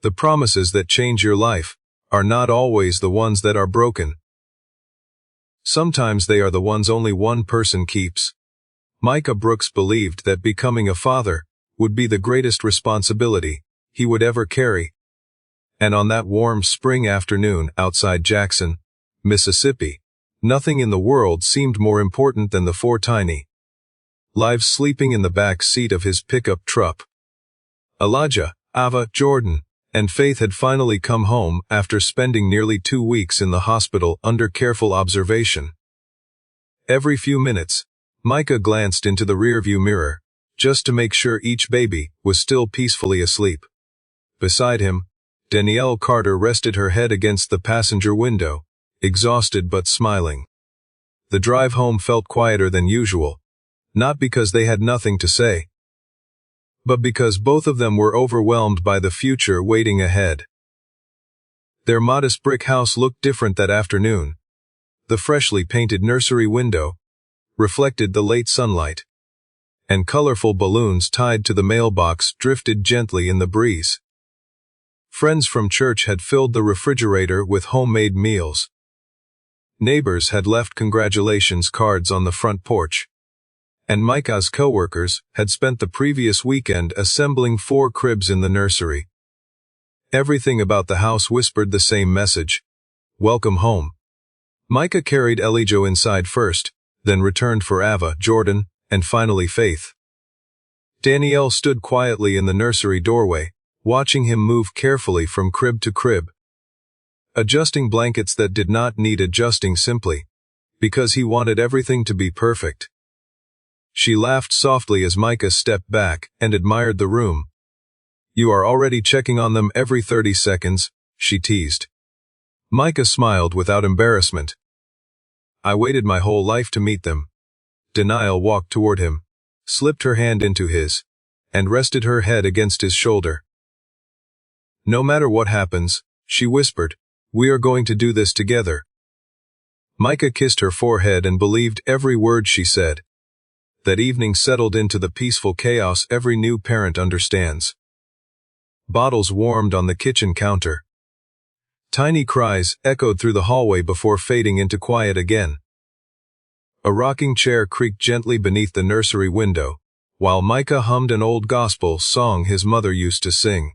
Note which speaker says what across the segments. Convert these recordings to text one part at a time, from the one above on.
Speaker 1: The promises that change your life are not always the ones that are broken. Sometimes they are the ones only one person keeps. Micah Brooks believed that becoming a father would be the greatest responsibility he would ever carry. And on that warm spring afternoon outside Jackson, Mississippi, nothing in the world seemed more important than the four tiny lives sleeping in the back seat of his pickup truck. Elijah, Ava, Jordan, and Faith had finally come home after spending nearly 2 weeks in the hospital under careful observation. Every few minutes, Micah glanced into the rearview mirror, just to make sure each baby was still peacefully asleep. Beside him, Danielle Carter rested her head against the passenger window, exhausted but smiling. The drive home felt quieter than usual, not because they had nothing to say, but because both of them were overwhelmed by the future waiting ahead. Their modest brick house looked different that afternoon. The freshly painted nursery window reflected the late sunlight, and colorful balloons tied to the mailbox drifted gently in the breeze. Friends from church had filled the refrigerator with homemade meals. Neighbors had left congratulations cards on the front porch. And Micah's co-workers had spent the previous weekend assembling 4 cribs in the nursery. Everything about the house whispered the same message: welcome home. Micah carried Elijah inside first, then returned for Ava, Jordan, and finally Faith. Danielle stood quietly in the nursery doorway, watching him move carefully from crib to crib, adjusting blankets that did not need adjusting simply because he wanted everything to be perfect. She laughed softly as Micah stepped back and admired the room. "You are already checking on them every 30 seconds, she teased. Micah smiled without embarrassment. "I waited my whole life to meet them." Danielle walked toward him, slipped her hand into his, and rested her head against his shoulder. "No matter what happens," she whispered, "we are going to do this together." Micah kissed her forehead and believed every word she said. That evening settled into the peaceful chaos every new parent understands. Bottles warmed on the kitchen counter. Tiny cries echoed through the hallway before fading into quiet again. A rocking chair creaked gently beneath the nursery window, while Micah hummed an old gospel song his mother used to sing.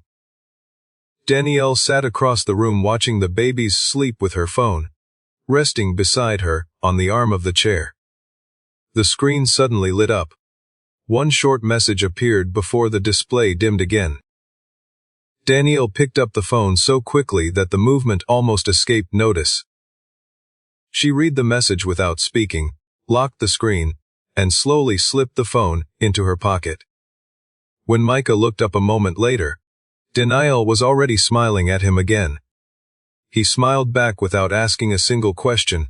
Speaker 1: Danielle sat across the room watching the babies sleep with her phone resting beside her on the arm of the chair. The screen suddenly lit up. One short message appeared before the display dimmed again. Danielle picked up the phone so quickly that the movement almost escaped notice. She read the message without speaking, locked the screen, and slowly slipped the phone into her pocket. When Micah looked up a moment later, Danielle was already smiling at him again. He smiled back without asking a single question,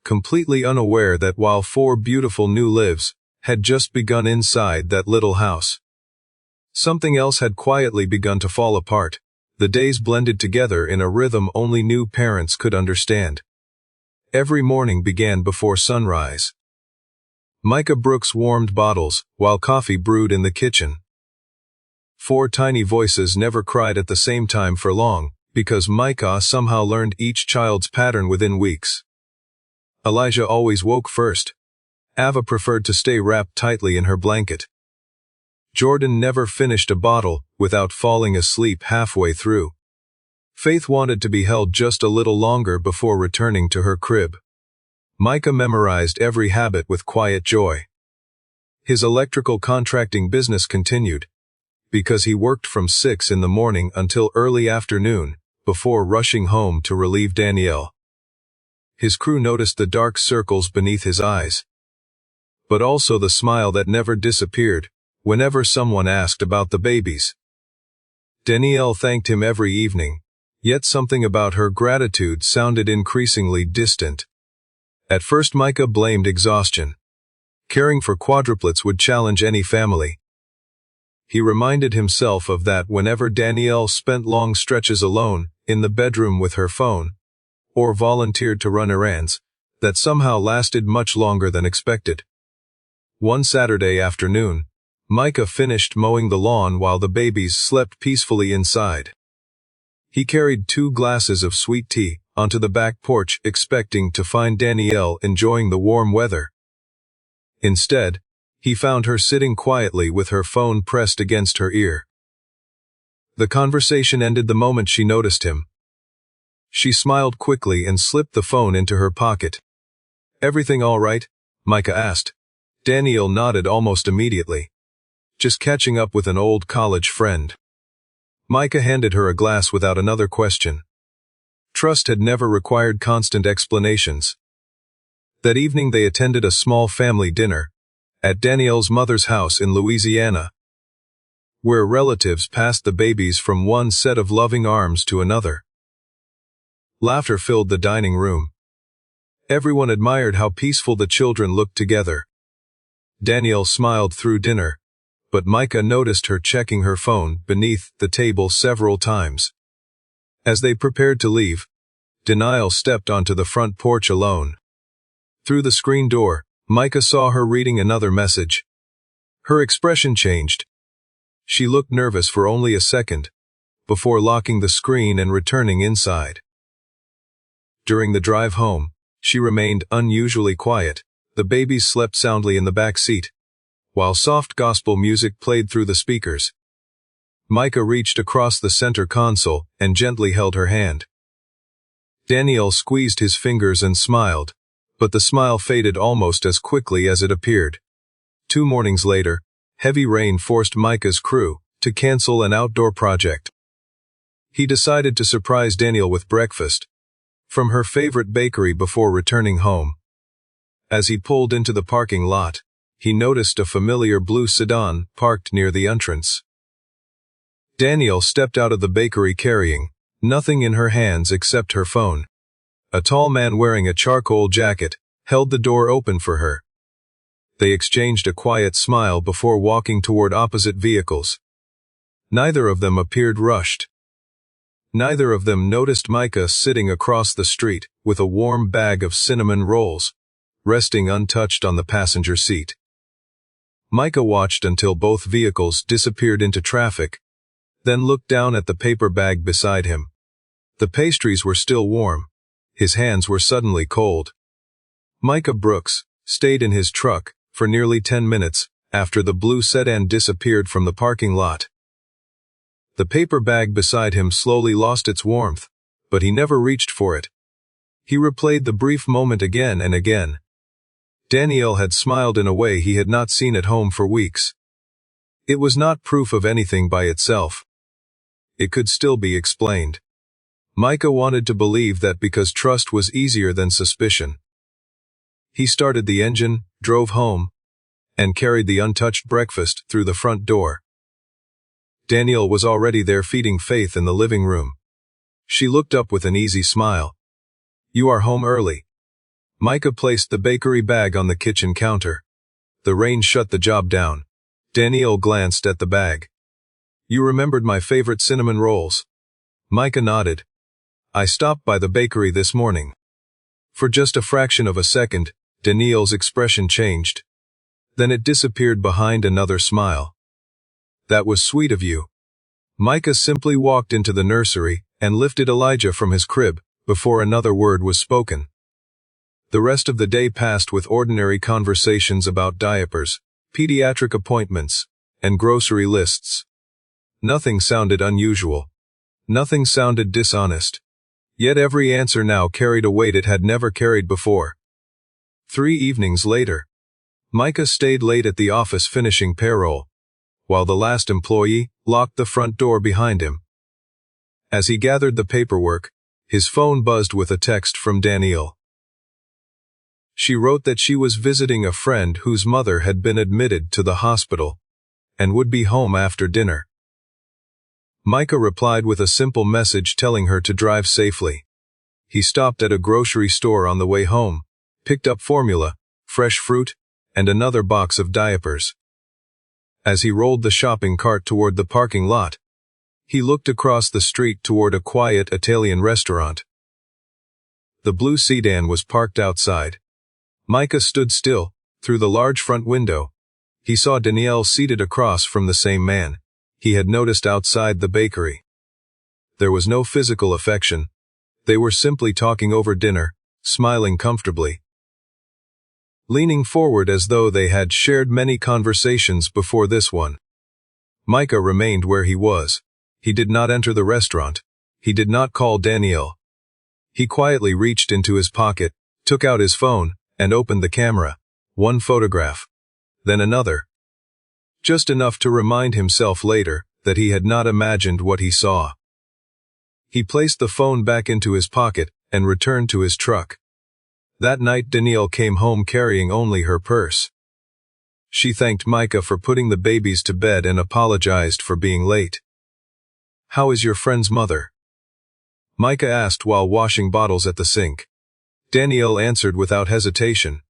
Speaker 1: completely unaware that while 4 beautiful new lives had just begun inside that little house, something else had quietly begun to fall apart. The days blended together in a rhythm only new parents could understand. Every morning began before sunrise. Micah Brooks warmed bottles while coffee brewed in the kitchen. 4 tiny voices never cried at the same time for long, because Micah somehow learned each child's pattern within weeks. Elijah always woke first. Ava preferred to stay wrapped tightly in her blanket. Jordan never finished a bottle without falling asleep halfway through. Faith wanted to be held just a little longer before returning to her crib. Micah memorized every habit with quiet joy. His electrical contracting business continued, because he worked from 6 in the morning until early afternoon, before rushing home to relieve Danielle. His crew noticed the dark circles beneath his eyes, but also the smile that never disappeared whenever someone asked about the babies. Danielle thanked him every evening, yet something about her gratitude sounded increasingly distant. At first Micah blamed exhaustion. Caring for quadruplets would challenge any family. He reminded himself of that whenever Danielle spent long stretches alone in the bedroom with her phone, or volunteered to run errands that somehow lasted much longer than expected. One Saturday afternoon, Micah finished mowing the lawn while the babies slept peacefully inside. He carried 2 glasses of sweet tea onto the back porch, expecting to find Danielle enjoying the warm weather. Instead, he found her sitting quietly with her phone pressed against her ear. The conversation ended the moment she noticed him. She smiled quickly and slipped the phone into her pocket. "Everything all right?" Micah asked. Danielle nodded almost immediately. "Just catching up with an old college friend." Micah handed her a glass without another question. Trust had never required constant explanations. That evening they attended a small family dinner at Danielle's mother's house in Louisiana, where relatives passed the babies from one set of loving arms to another. Laughter filled the dining room. Everyone admired how peaceful the children looked together. Danielle smiled through dinner, but Micah noticed her checking her phone beneath the table several times. As they prepared to leave, Danielle stepped onto the front porch alone. Through the screen door, Micah saw her reading another message. Her expression changed. She looked nervous for only a second, before locking the screen and returning inside. During the drive home, she remained unusually quiet. The babies slept soundly in the back seat, while soft gospel music played through the speakers. Micah reached across the center console and gently held her hand. Danielle squeezed his fingers and smiled, but the smile faded almost as quickly as it appeared. 2 mornings later, heavy rain forced Micah's crew to cancel an outdoor project. He decided to surprise Danielle with breakfast from her favorite bakery before returning home. As he pulled into the parking lot, he noticed a familiar blue sedan parked near the entrance. Danielle stepped out of the bakery carrying nothing in her hands except her phone. A tall man wearing a charcoal jacket held the door open for her. They exchanged a quiet smile before walking toward opposite vehicles. Neither of them appeared rushed. Neither of them noticed Micah sitting across the street with a warm bag of cinnamon rolls, resting untouched on the passenger seat. Micah watched until both vehicles disappeared into traffic, then looked down at the paper bag beside him. The pastries were still warm. His hands were suddenly cold. Micah Brooks stayed in his truck for nearly 10 minutes after the blue sedan disappeared from the parking lot. The paper bag beside him slowly lost its warmth, but he never reached for it. He replayed the brief moment again and again. Danielle had smiled in a way he had not seen at home for weeks. It was not proof of anything by itself. It could still be explained. Micah wanted to believe that because trust was easier than suspicion. He started the engine, drove home, and carried the untouched breakfast through the front door. Danielle was already there feeding Faith in the living room. She looked up with an easy smile. "You are home early." Micah placed the bakery bag on the kitchen counter. The rain shut the job down. Danielle glanced at the bag. "You remembered my favorite cinnamon rolls." Micah nodded. "I stopped by the bakery this morning." For just a fraction of a second, Danielle's expression changed. Then it disappeared behind another smile. "That was sweet of you." Micah simply walked into the nursery and lifted Elijah from his crib before another word was spoken. The rest of the day passed with ordinary conversations about diapers, pediatric appointments, and grocery lists. Nothing sounded unusual. Nothing sounded dishonest. Yet every answer now carried a weight it had never carried before. 3 evenings later, Micah stayed late at the office finishing payroll, while the last employee locked the front door behind him. As he gathered the paperwork, his phone buzzed with a text from Danielle. She wrote that she was visiting a friend whose mother had been admitted to the hospital and would be home after dinner. Micah replied with a simple message telling her to drive safely. He stopped at a grocery store on the way home, picked up formula, fresh fruit, and another box of diapers. As he rolled the shopping cart toward the parking lot, he looked across the street toward a quiet Italian restaurant. The blue sedan was parked outside. Micah stood still. Through the large front window, he saw Danielle seated across from the same man he had noticed outside the bakery. There was no physical affection. They were simply talking over dinner, smiling comfortably, leaning forward as though they had shared many conversations before this one. Micah remained where he was. He did not enter the restaurant. He did not call Danielle. He quietly reached into his pocket, took out his phone, and opened the camera. One photograph, then another. Just enough to remind himself later that he had not imagined what he saw. He placed the phone back into his pocket and returned to his truck. That night Danielle came home carrying only her purse. She thanked Micah for putting the babies to bed and apologized for being late. "How is your friend's mother?" Micah asked while washing bottles at the sink. Danielle answered without hesitation.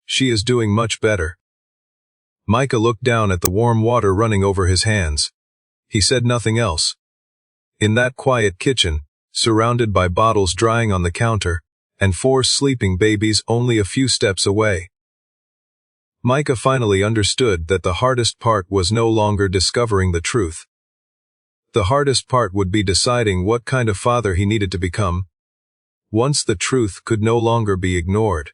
Speaker 1: "She is doing much better." Micah looked down at the warm water running over his hands. He said nothing else. In that quiet kitchen, surrounded by bottles drying on the counter, and 4 sleeping babies only a few steps away, Micah finally understood that the hardest part was no longer discovering the truth. The hardest part would be deciding what kind of father he needed to become, once the truth could no longer be ignored.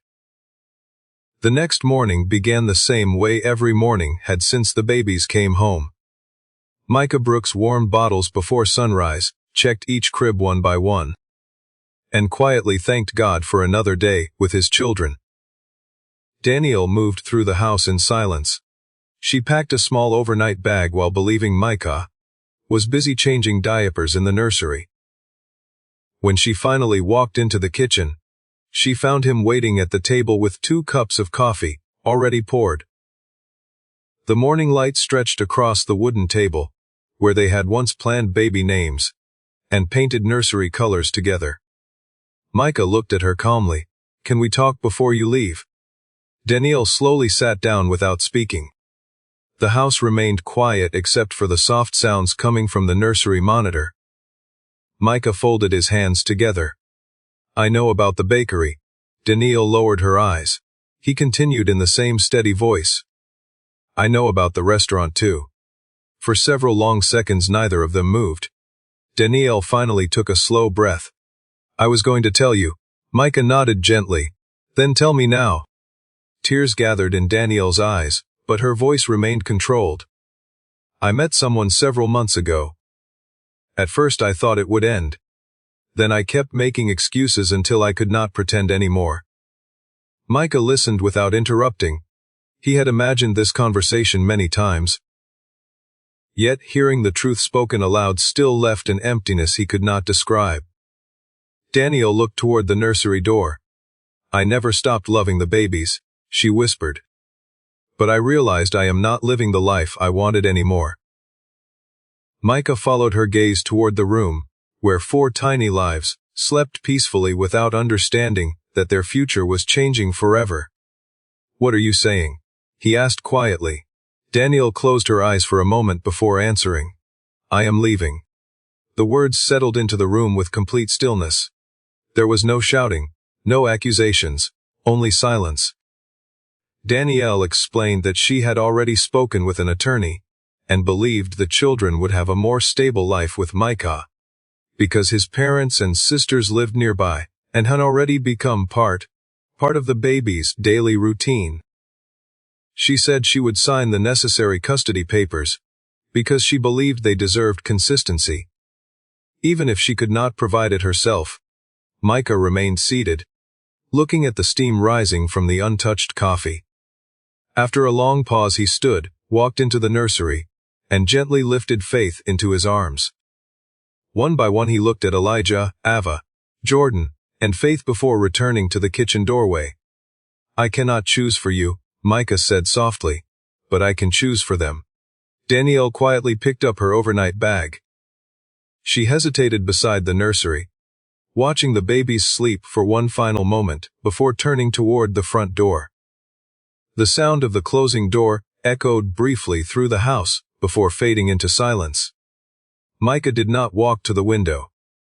Speaker 1: The next morning began the same way every morning had since the babies came home. Micah Brooks warmed bottles before sunrise, checked each crib one by one, and quietly thanked God for another day with his children. Danielle moved through the house in silence. She packed a small overnight bag while believing Micah was busy changing diapers in the nursery. When she finally walked into the kitchen, she found him waiting at the table with 2 cups of coffee, already poured. The morning light stretched across the wooden table, where they had once planned baby names, and painted nursery colors together. Micah looked at her calmly. "Can we talk before you leave?" Danielle slowly sat down without speaking. The house remained quiet except for the soft sounds coming from the nursery monitor. Micah folded his hands together. "I know about the bakery." Danielle lowered her eyes. He continued in the same steady voice. "I know about the restaurant too." For several long seconds neither of them moved. Danielle finally took a slow breath. "I was going to tell you." Micah nodded gently. "Then tell me now." Tears gathered in Danielle's eyes, but her voice remained controlled. "I met someone several months ago. At first I thought it would end. Then I kept making excuses until I could not pretend anymore." Micah listened without interrupting. He had imagined this conversation many times. Yet hearing the truth spoken aloud still left an emptiness he could not describe. Danielle looked toward the nursery door. "I never stopped loving the babies," she whispered. "But I realized I am not living the life I wanted anymore." Micah followed her gaze toward the room, where 4 tiny lives slept peacefully without understanding that their future was changing forever. "What are you saying?" he asked quietly. Danielle closed her eyes for a moment before answering. "I am leaving." The words settled into the room with complete stillness. There was no shouting, no accusations, only silence. Danielle explained that she had already spoken with an attorney, and believed the children would have a more stable life with Micah, because his parents and sisters lived nearby, and had already become part of the baby's daily routine. She said she would sign the necessary custody papers, because she believed they deserved consistency. Even if she could not provide it herself, Micah remained seated, looking at the steam rising from the untouched coffee. After a long pause he stood, walked into the nursery, and gently lifted Faith into his arms. One by one he looked at Elijah, Ava, Jordan, and Faith before returning to the kitchen doorway. "I cannot choose for you," Micah said softly, "but I can choose for them." Danielle quietly picked up her overnight bag. She hesitated beside the nursery, watching the babies sleep for one final moment before turning toward the front door. The sound of the closing door echoed briefly through the house before fading into silence. Micah did not walk to the window.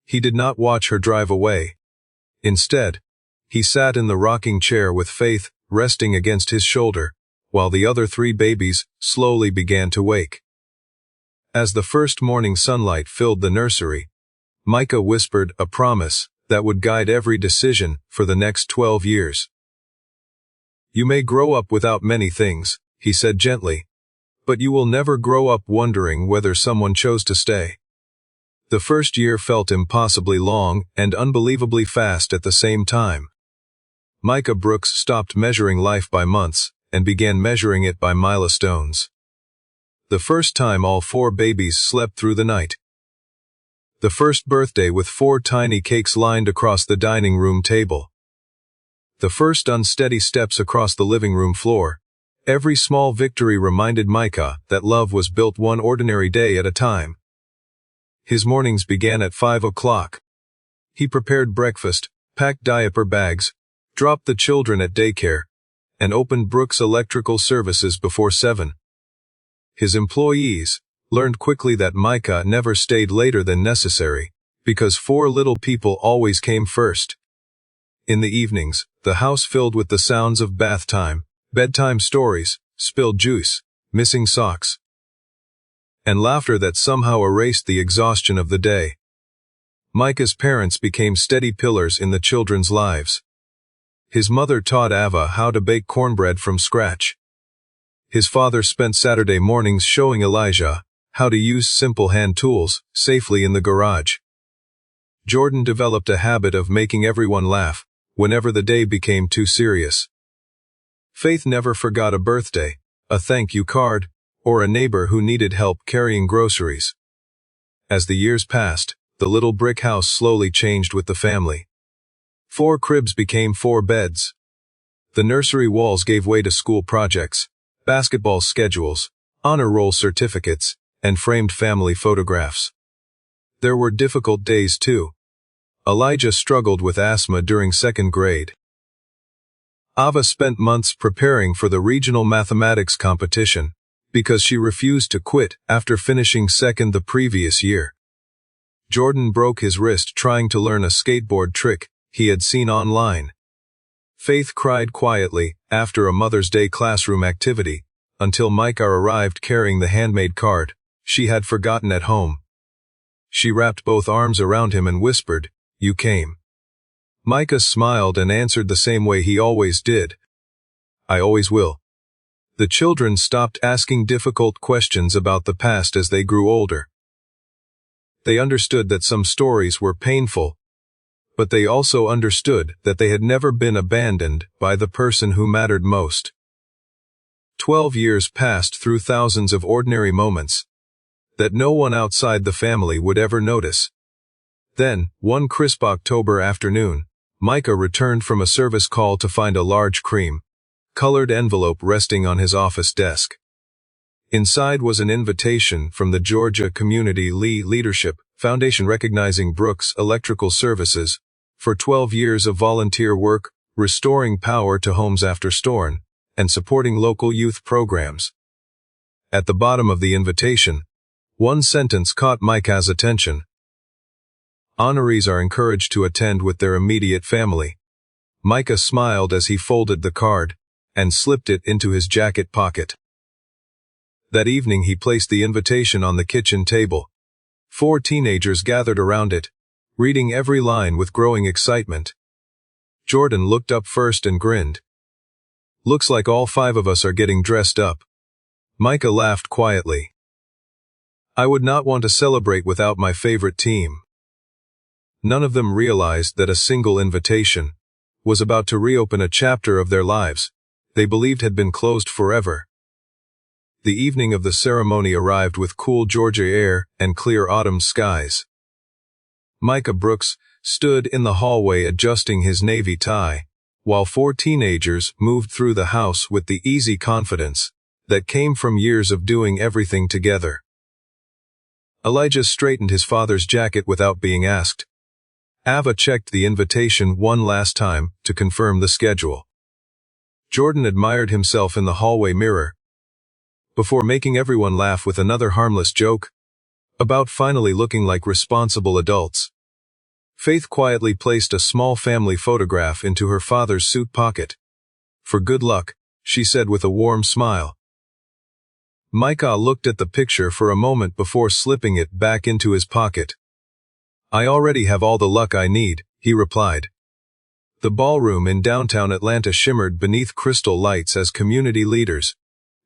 Speaker 1: He did not watch her drive away. Instead, he sat in the rocking chair with Faith resting against his shoulder, while the other 3 babies slowly began to wake. As the first morning sunlight filled the nursery, Micah whispered a promise that would guide every decision for the next 12 years. You may grow up without many things, he said gently, but you will never grow up wondering whether someone chose to stay. The first year felt impossibly long and unbelievably fast at the same time. Micah Brooks stopped measuring life by months and began measuring it by milestones. The first time all 4 babies slept through the night. The first birthday with 4 tiny cakes lined across the dining room table. The first unsteady steps across the living room floor. Every small victory reminded Micah that love was built one ordinary day at a time. His mornings began at 5 o'clock. He prepared breakfast, packed diaper bags, dropped the children at daycare, and opened Brooks Electrical Services before 7. His employees learned quickly that Micah never stayed later than necessary, because 4 little people always came first. In the evenings, the house filled with the sounds of bath time, bedtime stories, spilled juice, missing socks, and laughter that somehow erased the exhaustion of the day. Micah's parents became steady pillars in the children's lives. His mother taught Ava how to bake cornbread from scratch. His father spent Saturday mornings showing Elijah how to use simple hand tools safely in the garage. Jordan developed a habit of making everyone laugh whenever the day became too serious. Faith never forgot a birthday, a thank you card, or a neighbor who needed help carrying groceries. As the years passed, the little brick house slowly changed with the family. 4 cribs became 4 beds. The nursery walls gave way to school projects, basketball schedules, honor roll certificates, and framed family photographs. There were difficult days too. Elijah struggled with asthma during 2nd grade. Ava spent months preparing for the regional mathematics competition, because she refused to quit after finishing 2nd the previous year. Jordan broke his wrist trying to learn a skateboard trick he had seen online. Faith cried quietly after a Mother's Day classroom activity, until Micah arrived carrying the handmade card she had forgotten at home. She wrapped both arms around him and whispered, "You came." Micah smiled and answered the same way he always did. "I always will." The children stopped asking difficult questions about the past as they grew older. They understood that some stories were painful, but they also understood that they had never been abandoned by the person who mattered most. 12 years passed through thousands of ordinary moments that no one outside the family would ever notice. Then, one crisp October afternoon, Micah returned from a service call to find a large cream-colored envelope resting on his office desk. Inside was an invitation from the Georgia Community Leadership Foundation recognizing Brooks Electrical Services for 12 years of volunteer work, restoring power to homes after storm, and supporting local youth programs. At the bottom of the invitation, one sentence caught Micah's attention. Honorees are encouraged to attend with their immediate family. Micah smiled as he folded the card and slipped it into his jacket pocket. That evening he placed the invitation on the kitchen table. 4 teenagers gathered around it, reading every line with growing excitement. Jordan looked up first and grinned. "Looks like all 5 of us are getting dressed up." Micah laughed quietly. "I would not want to celebrate without my favorite team." None of them realized that a single invitation was about to reopen a chapter of their lives they believed had been closed forever. The evening of the ceremony arrived with cool Georgia air and clear autumn skies. Micah Brooks stood in the hallway adjusting his navy tie, while 4 teenagers moved through the house with the easy confidence that came from years of doing everything together. Elijah straightened his father's jacket without being asked. Ava checked the invitation one last time to confirm the schedule. Jordan admired himself in the hallway mirror before making everyone laugh with another harmless joke about finally looking like responsible adults. Faith quietly placed a small family photograph into her father's suit pocket. "For good luck," she said with a warm smile. Micah looked at the picture for a moment before slipping it back into his pocket. I already have all the luck I need, he replied. The ballroom in downtown Atlanta shimmered beneath crystal lights as community leaders,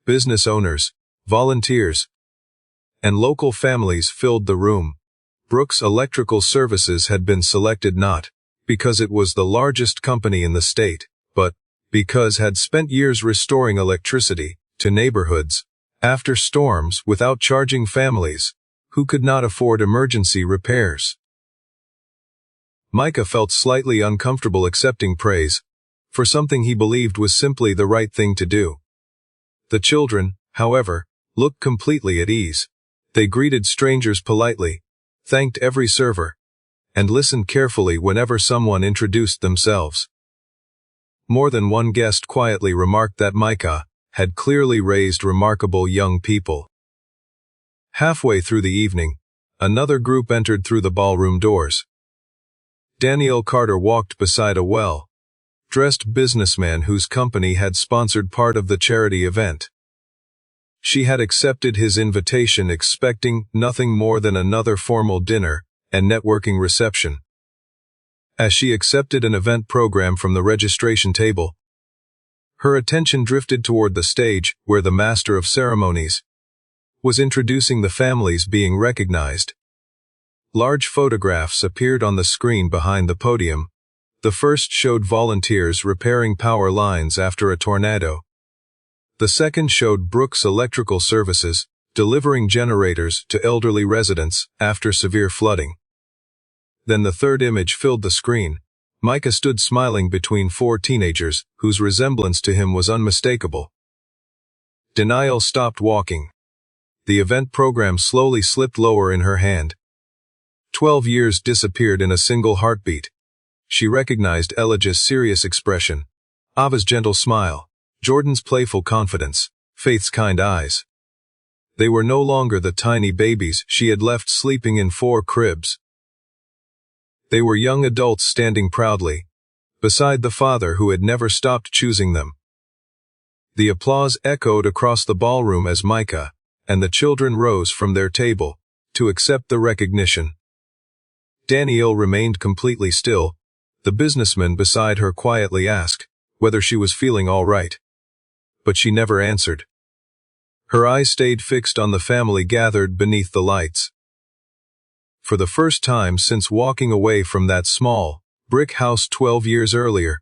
Speaker 1: business owners, volunteers, and local families filled the room. Brooks Electrical Services had been selected not because it was the largest company in the state, but because had spent years restoring electricity to neighborhoods after storms without charging families who could not afford emergency repairs. Micah felt slightly uncomfortable accepting praise for something he believed was simply the right thing to do. The children, however, looked completely at ease. They greeted strangers politely, thanked every server, and listened carefully whenever someone introduced themselves. More than one guest quietly remarked that Micah had clearly raised remarkable young people. Halfway through the evening, another group entered through the ballroom doors. Danielle Carter walked beside a well-dressed businessman whose company had sponsored part of the charity event. She had accepted his invitation expecting nothing more than another formal dinner and networking reception. As she accepted an event program from the registration table, her attention drifted toward the stage where the master of ceremonies was introducing the families being recognized. Large photographs appeared on the screen behind the podium. The first showed volunteers repairing power lines after a tornado. The second showed Brooks Electrical Services delivering generators to elderly residents after severe flooding. Then the third image filled the screen. Micah stood smiling between four teenagers whose resemblance to him was unmistakable. Danielle stopped walking. The event program slowly slipped lower in her hand. 12 years disappeared in a single heartbeat. She recognized Elijah's serious expression, Ava's gentle smile, Jordan's playful confidence, Faith's kind eyes. They were no longer the tiny babies she had left sleeping in 4 cribs. They were young adults standing proudly beside the father who had never stopped choosing them. The applause echoed across the ballroom as Micah and the children rose from their table to accept the recognition. Danielle remained completely still. The businessman beside her quietly asked whether she was feeling all right. But she never answered. Her eyes stayed fixed on the family gathered beneath the lights. For the first time since walking away from that small brick house 12 years earlier,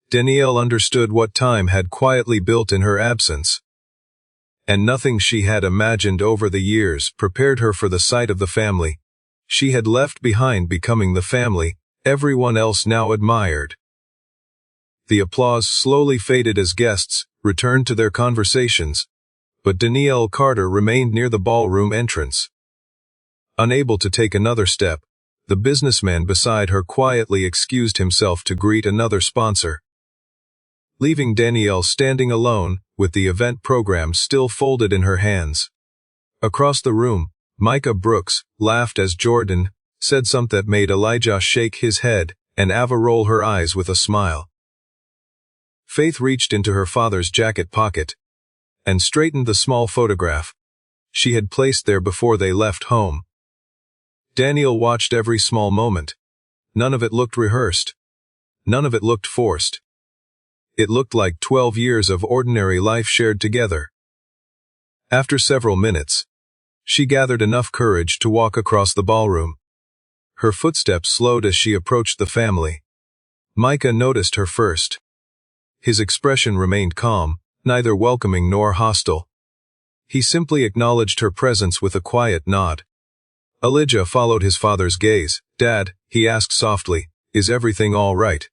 Speaker 1: Danielle understood what time had quietly built in her absence. And nothing she had imagined over the years prepared her for the sight of the family she had left behind becoming the family everyone else now admired. The applause slowly faded as guests returned to their conversations, but Danielle Carter remained near the ballroom entrance. Unable to take another step, the businessman beside her quietly excused himself to greet another sponsor, leaving Danielle standing alone with the event program still folded in her hands. Across the room, Micah Brooks laughed as Jordan said something that made Elijah shake his head and Ava roll her eyes with a smile. Faith reached into her father's jacket pocket and straightened the small photograph she had placed there before they left home. Danielle watched every small moment. None of it looked rehearsed. None of it looked forced. It looked like 12 years of ordinary life shared together. After several minutes, she gathered enough courage to walk across the ballroom. Her footsteps slowed as she approached the family. Micah noticed her first. His expression remained calm, neither welcoming nor hostile. He simply acknowledged her presence with a quiet nod. Elijah followed his father's gaze. "Dad," he asked softly, "is everything all right?"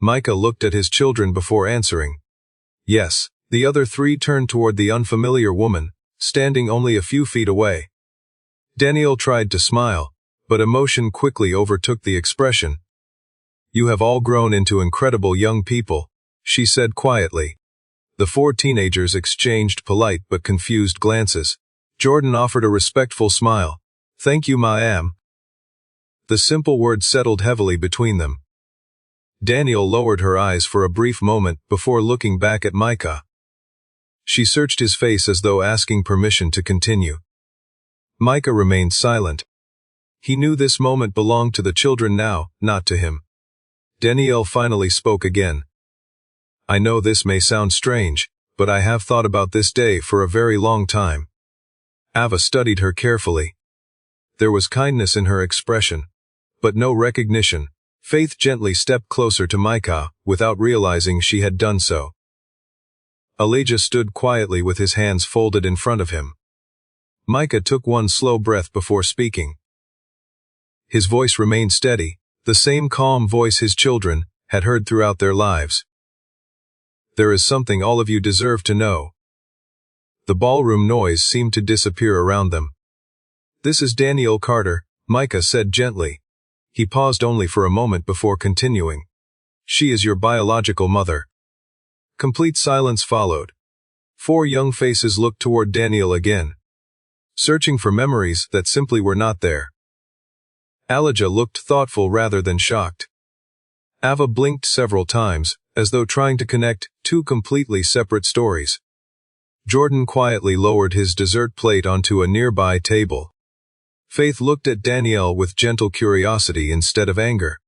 Speaker 1: Micah looked at his children before answering. Yes. The other 3 turned toward the unfamiliar woman, standing only a few feet away. Danielle tried to smile, but emotion quickly overtook the expression. "You have all grown into incredible young people," she said quietly. The 4 teenagers exchanged polite but confused glances. Jordan offered a respectful smile. "Thank you, ma'am." The simple word settled heavily between them. Danielle lowered her eyes for a brief moment before looking back at Micah. She searched his face as though asking permission to continue. Micah remained silent. He knew this moment belonged to the children now, not to him. Danielle finally spoke again. I know this may sound strange, but I have thought about this day for a very long time. Ava studied her carefully. There was kindness in her expression, but no recognition. Faith gently stepped closer to Micah, without realizing she had done so. Elijah stood quietly with his hands folded in front of him. Micah took one slow breath before speaking. His voice remained steady, the same calm voice his children had heard throughout their lives. There is something all of you deserve to know. The ballroom noise seemed to disappear around them. This is Danielle Carter, Micah said gently. He paused only for a moment before continuing. She is your biological mother. Complete silence followed. 4 young faces looked toward Danielle again, searching for memories that simply were not there. Elijah looked thoughtful rather than shocked. Ava blinked several times, as though trying to connect 2 completely separate stories. Jordan quietly lowered his dessert plate onto a nearby table. Faith looked at Danielle with gentle curiosity instead of anger.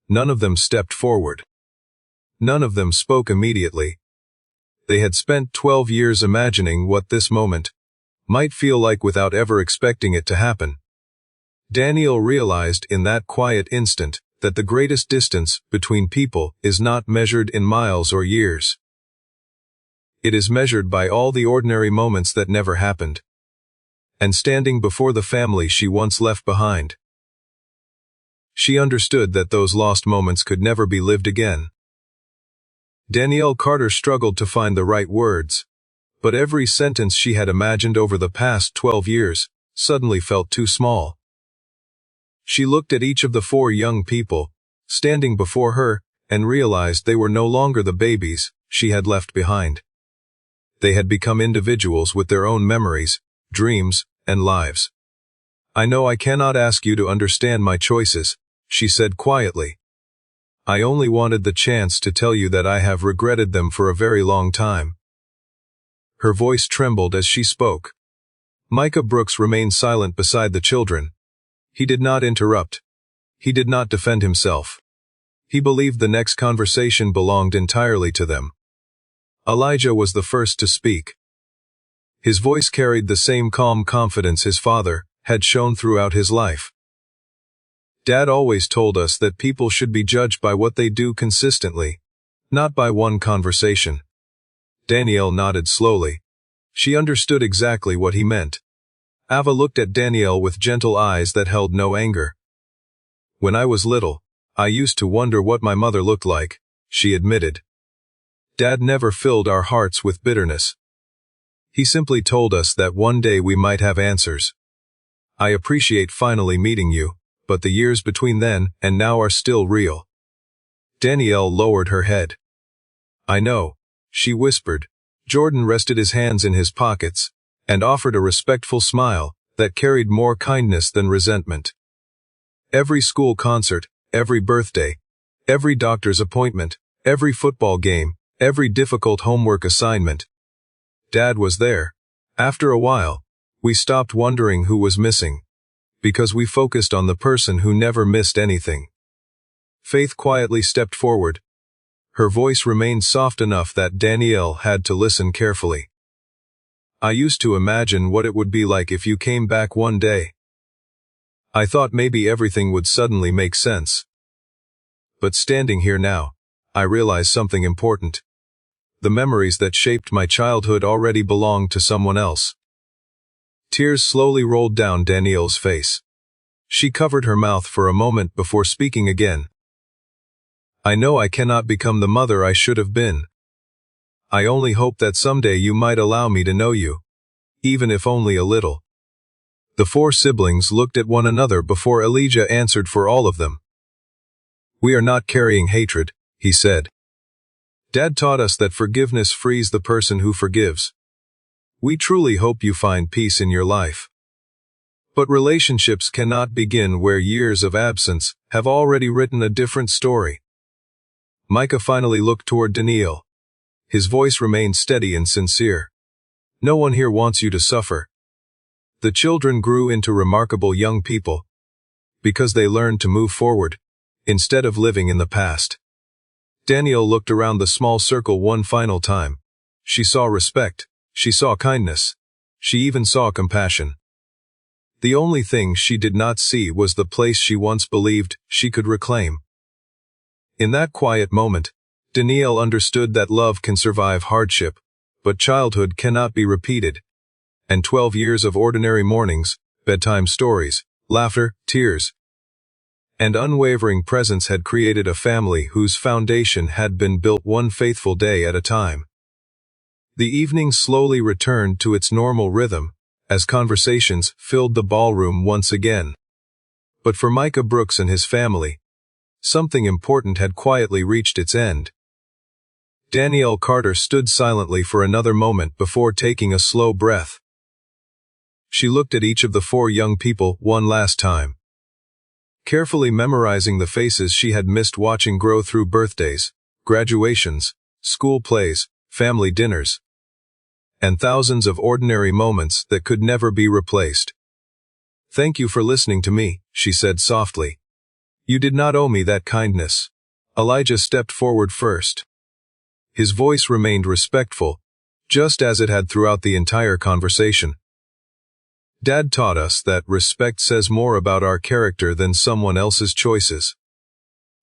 Speaker 1: None of them stepped forward. None of them spoke immediately. They had spent 12 years imagining what this moment might feel like without ever expecting it to happen. Danielle realized in that quiet instant that the greatest distance between people is not measured in miles or years. It is measured by all the ordinary moments that never happened. And standing before the family she once left behind, she understood that those lost moments could never be lived again. Danielle Carter struggled to find the right words, but every sentence she had imagined over the past 12 years suddenly felt too small. She looked at each of the 4 young people standing before her and realized they were no longer the babies she had left behind. They had become individuals with their own memories, dreams, and lives. I know I cannot ask you to understand my choices, she said quietly. I only wanted the chance to tell you that I have regretted them for a very long time. Her voice trembled as she spoke. Micah Brooks remained silent beside the children. He did not interrupt. He did not defend himself. He believed the next conversation belonged entirely to them. Elijah was the first to speak. His voice carried the same calm confidence his father had shown throughout his life. Dad always told us that people should be judged by what they do consistently, not by one conversation. Danielle nodded slowly. She understood exactly what he meant. Ava looked at Danielle with gentle eyes that held no anger. When I was little, I used to wonder what my mother looked like, she admitted. Dad never filled our hearts with bitterness. He simply told us that one day we might have answers. I appreciate finally meeting you, but the years between then and now are still real. Danielle lowered her head. I know, she whispered. Jordan rested his hands in his pockets and offered a respectful smile that carried more kindness than resentment. Every school concert, every birthday, every doctor's appointment, every football game, every difficult homework assignment, Dad was there. After a while, we stopped wondering who was missing, because we focused on the person who never missed anything. Faith quietly stepped forward. Her voice remained soft enough that Danielle had to listen carefully. I used to imagine what it would be like if you came back one day. I thought maybe everything would suddenly make sense. But standing here now, I realize something important. The memories that shaped my childhood already belonged to someone else. Tears slowly rolled down Danielle's face. She covered her mouth for a moment before speaking again. I know I cannot become the mother I should have been. I only hope that someday you might allow me to know you, even if only a little. The 4 siblings looked at one another before Elijah answered for all of them. We are not carrying hatred, he said. Dad taught us that forgiveness frees the person who forgives. We truly hope you find peace in your life. But relationships cannot begin where years of absence have already written a different story. Micah finally looked toward Danielle. His voice remained steady and sincere. No one here wants you to suffer. The children grew into remarkable young people, because they learned to move forward, instead of living in the past. Danielle looked around the small circle one final time. She saw respect, she saw kindness, she even saw compassion. The only thing she did not see was the place she once believed she could reclaim. In that quiet moment, Danielle understood that love can survive hardship, but childhood cannot be repeated. And 12 years of ordinary mornings, bedtime stories, laughter, tears, and unwavering presence had created a family whose foundation had been built one faithful day at a time. The evening slowly returned to its normal rhythm, as conversations filled the ballroom once again. But for Micah Brooks and his family, something important had quietly reached its end. Danielle Carter stood silently for another moment before taking a slow breath. She looked at each of the 4 young people one last time, carefully memorizing the faces she had missed watching grow through birthdays, graduations, school plays, family dinners, and thousands of ordinary moments that could never be replaced. "Thank you for listening to me," she said softly. "You did not owe me that kindness." Elijah stepped forward first. His voice remained respectful, just as it had throughout the entire conversation. "Dad taught us that respect says more about our character than someone else's choices."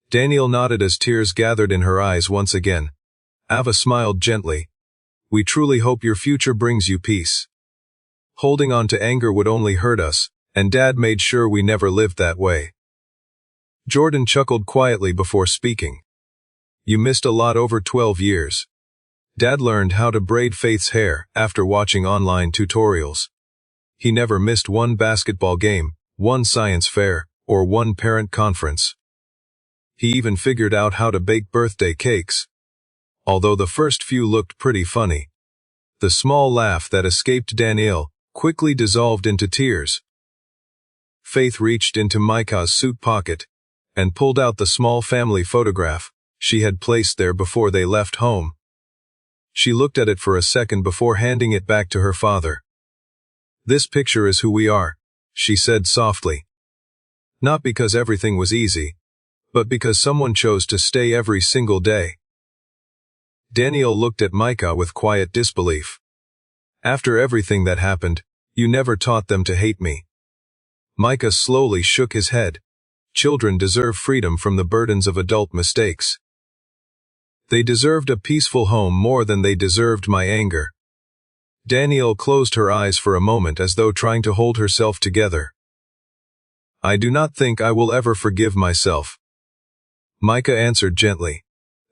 Speaker 1: Danielle nodded as tears gathered in her eyes once again. Ava smiled gently. "We truly hope your future brings you peace. Holding on to anger would only hurt us, and Dad made sure we never lived that way." Jordan chuckled quietly before speaking. "You missed a lot over 12 years. Dad learned how to braid Faith's hair after watching online tutorials. He never missed one basketball game, one science fair, or one parent conference. He even figured out how to bake birthday cakes. Although the first few looked pretty funny, the small laugh that escaped Danielle quickly dissolved into tears." Faith reached into Micah's suit pocket and pulled out the small family photograph she had placed there before they left home. She looked at it for a second before handing it back to her father. "This picture is who we are," she said softly. "Not because everything was easy, but because someone chose to stay every single day." Danielle looked at Micah with quiet disbelief. "After everything that happened, you never taught them to hate me." Micah slowly shook his head. "Children deserve freedom from the burdens of adult mistakes. They deserved a peaceful home more than they deserved my anger." Danielle closed her eyes for a moment as though trying to hold herself together. "I do not think I will ever forgive myself," Micah answered gently.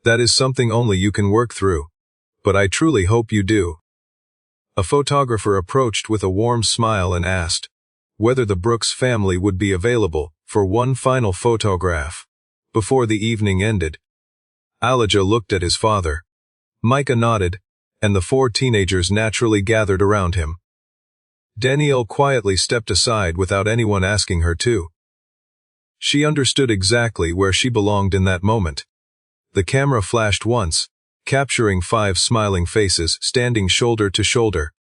Speaker 1: "That is something only you can work through. But I truly hope you do." A photographer approached with a warm smile and asked whether the Brooks family would be available for one final photograph before the evening ended. Elijah looked at his father. Micah nodded, and the 4 teenagers naturally gathered around him. Danielle quietly stepped aside without anyone asking her to. She understood exactly where she belonged in that moment. The camera flashed once, capturing 5 smiling faces standing shoulder to shoulder.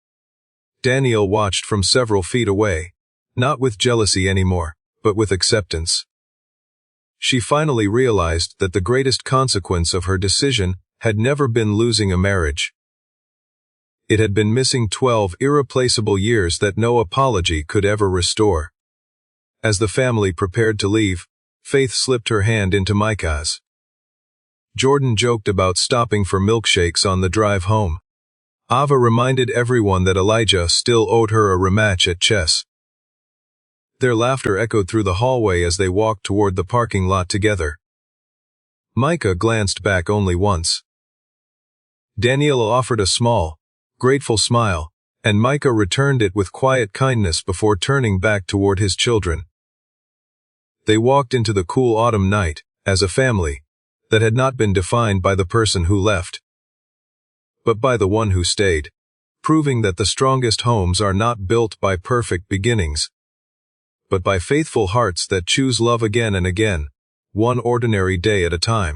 Speaker 1: Danielle watched from several feet away, not with jealousy anymore, but with acceptance. She finally realized that the greatest consequence of her decision had never been losing a marriage. It had been missing 12 irreplaceable years that no apology could ever restore. As the family prepared to leave, Faith slipped her hand into Micah's. Jordan joked about stopping for milkshakes on the drive home. Ava reminded everyone that Elijah still owed her a rematch at chess. Their laughter echoed through the hallway as they walked toward the parking lot together. Micah glanced back only once. Danielle offered a small, grateful smile, and Micah returned it with quiet kindness before turning back toward his children. They walked into the cool autumn night, as a family, that had not been defined by the person who left, but by the one who stayed, proving that the strongest homes are not built by perfect beginnings, but by faithful hearts that choose love again and again, one ordinary day at a time.